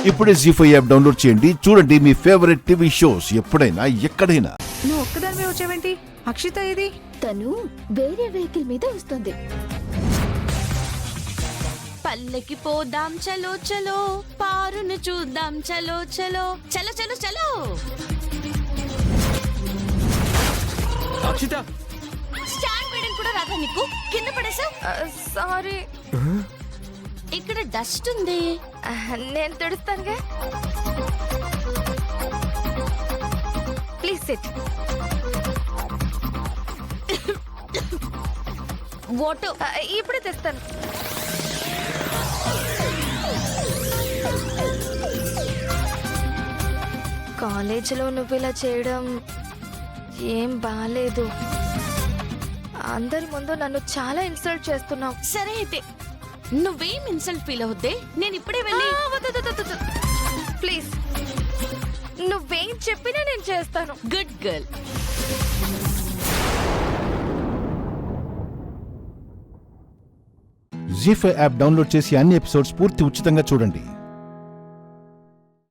ఇప్పుడే జీ5 app download చేయండి. చూడండి మీ ఫేవరెట్ టీవీ షోస్ ఎప్పుడైనా ఎక్కడైనా. నువ్వు ఒక్కదానివే వచ్చావేంటి? అక్షిత ఏది? తను వేరే వెహికల్ మీద వస్తుంది. పల్లెకి పోదాం చలో చలో, పారును చూద్దాం చలో చలో, చలో చలో చలో. అక్షిత, స్టాండ్ వేయడం కూడా రాదా నీకు? కింద పడేసా. సారీ, ఇక్కడ డస్ట్ ఉంది. నేను తుడుస్తానుగా. Please SIT. వాటర్ ఇప్పుడే తెస్తాను. కాలేజీలో నువ్వు ఇలా చేయడం ఏం బాలేదు. అందరి ముందు నన్ను చాలా ఇన్సల్ట్ చేస్తున్నావు. సరే అయితే నువ్వేం ఇన్సల్ట్ ఫీల్ అవుద్దే, నేను ఇప్పుడే వెళ్ళి. ప్లీజ్, నువ్వేం చెప్పినా నేను చేస్తాను. Good girl. ZEE5 app download చేసి అన్ని ఎపిసోడ్స్ పూర్తి ఉచితంగా చూడండి.